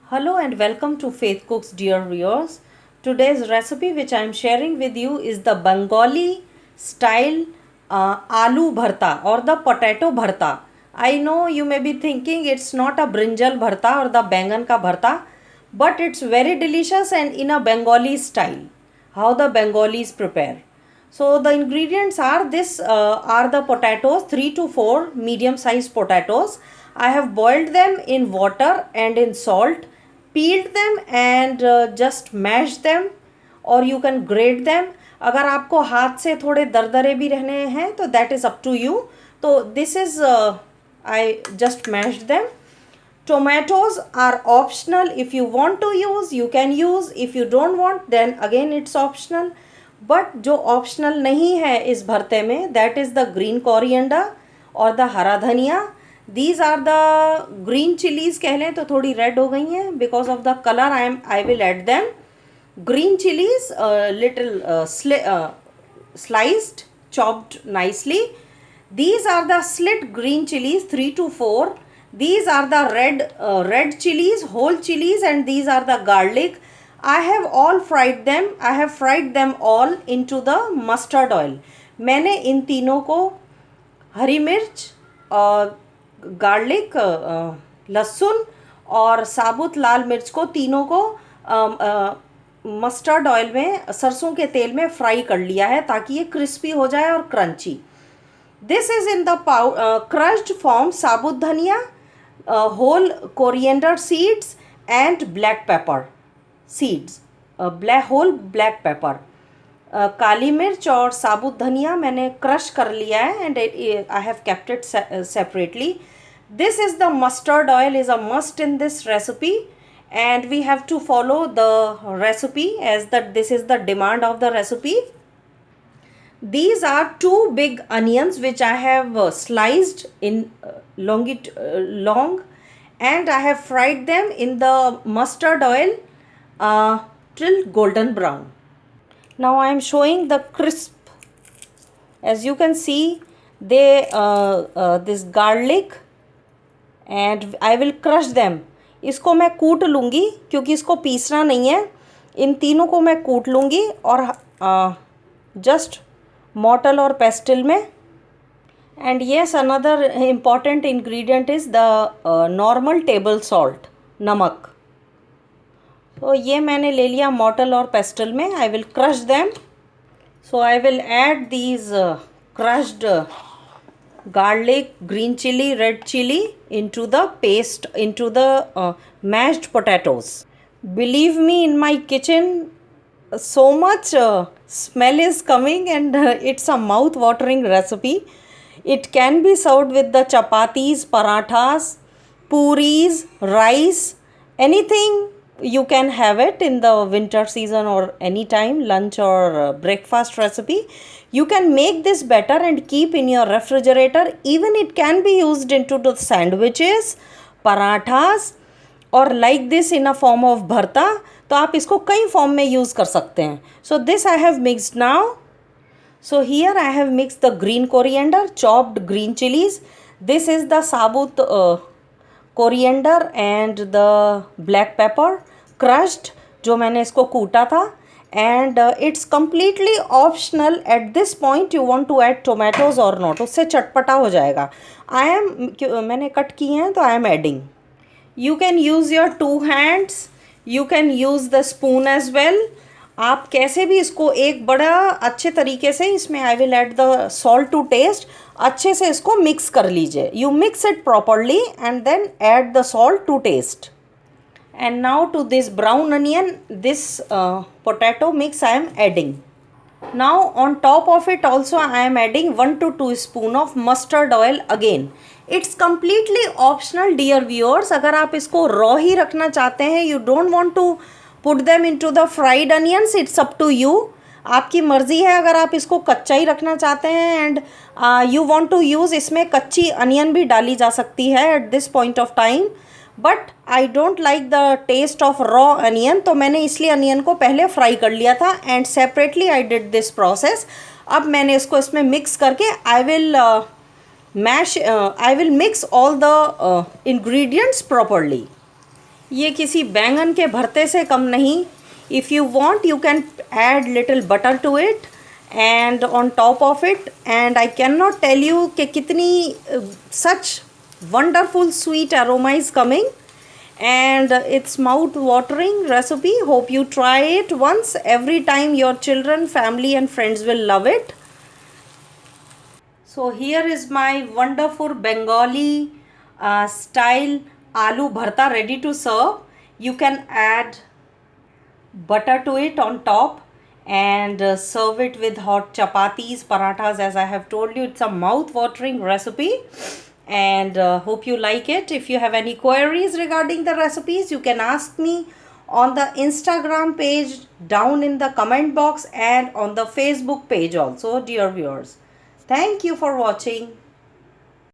Hello and welcome to Faith Cooks, dear viewers. Today's recipe, which I am sharing with you, is the Bengali style aloo bharta or the potato bharta. I know you may be thinking it's not a brinjal bharta or the bangan ka bharta, but it's very delicious and in a Bengali style. How the Bengalis prepare. So the ingredients are are the potatoes, 3 to 4 medium sized potatoes. I have boiled them in water and in salt, peeled them and just mashed them, or you can grate them. अगर आपको हाथ से थोड़े दरदरे भी रहने हैं तो that is up to you. तो this is I just mashed them. Tomatoes are optional. If you want to use, you can use. If you don't want, then again it's optional. But जो optional नहीं है इस भरते में, that is the green coriander और the हरा धनिया. These are the green chillies कह लें तो थोड़ी रेड हो गई हैं because of the colour. I will add them. Green chillies little sliced, chopped nicely. These are the slit green chilies, 3 to 4. These are the red chilies, whole chilies, and these are the garlic. I have all fried them. I have fried them all into the mustard oil. मैंने इन तीनों को हरी मिर्च, garlic, लहसुन और साबुत लाल मिर्च को तीनों को मस्टर्ड ऑयल में, सरसों के तेल में फ्राई कर लिया है ताकि ये क्रिस्पी हो जाए और crunchy. This is in the crushed form sabut dhaniya, whole coriander seeds and black pepper seeds, whole black pepper. काली मिर्च और साबुत धनिया मैंने क्रश कर लिया है and I have kept it separately. This is the mustard oil is a must in this recipe and we have to follow the recipe as that this is the demand of the recipe. These are 2 big onions which I have sliced in long, and I have fried them in the mustard oil till golden brown. Now I am showing the crisp. As you can see, this garlic, and I will crush them. इसको मैं कूट लूँगी क्योंकि इसको पीसना नहीं है. इन तीनों को मैं कूट लूँगी और जस्ट मॉर्टल और पेस्टिल में. And yes, another important ingredient is the normal table salt, नमक. तो ये मैंने ले लिया मॉर्टल और पेस्टिल में. I will crush them. So I will add these crushed garlic, green chili, red chili into the paste, into the mashed potatoes. Believe me, in my kitchen so much smell is coming, and it's a mouth watering recipe. It can be served with the chapatis, parathas, puris, rice, anything. You can have it in the winter season or any time, lunch or breakfast recipe. You can make this batter and keep in your refrigerator. Even it can be used into the sandwiches, parathas, or like this in a form of bharta. तो आप इसको कई form में use कर सकते हैं. So this I have mixed now. So here I have mixed the green coriander, chopped green chilies. This is the sabut coriander and the black pepper crushed, जो मैंने इसको कूटा था. And it's completely optional at this point. You want to add tomatoes or not, उससे चटपटा हो जाएगा. मैंने कट की हैं तो I am adding. You can use your 2 hands. You can use the spoon as well. आप कैसे भी इसको एक बड़ा अच्छे तरीके से इसमें I will add the salt to taste. अच्छे से इसको मिक्स कर लीजिए. You mix it properly and then add the salt to taste. And now to this brown onion, this potato mix I am adding. Now on top of it also I am adding 1 to 2 spoon of mustard oil again. It's completely optional, dear viewers. अगर आप इसको raw ही रखना चाहते हैं, you don't want to put them into the fried onions, it's up to you. आपकी मर्ज़ी है. अगर आप इसको कच्चा ही रखना चाहते हैं and you want to use, इसमें कच्ची अनियन भी डाली जा सकती है at this point of time. But I don't like the taste of raw onion, तो मैंने इसलिए अनियन को पहले फ्राई कर लिया था and separately I did this process. अब मैंने इसको इसमें मिक्स करके I will mix all the ingredients properly. ये किसी बैंगन के भरते से कम नहीं. If you want, you can add little butter to it and on top of it, and I cannot tell you कि कितनी such wonderful sweet aroma is coming, and it's mouth watering recipe. Hope you try it once. Every time your children, family and friends will love it. So here is my wonderful Bengali style aloo bharta ready to serve. You can add butter to it on top and serve it with hot chapatis, parathas. As I have told you, it's a mouth watering recipe, and hope you like it. If you have any queries regarding the recipes, you can ask me on the Instagram page down in the comment box and on the Facebook page also, dear viewers. Thank you for watching.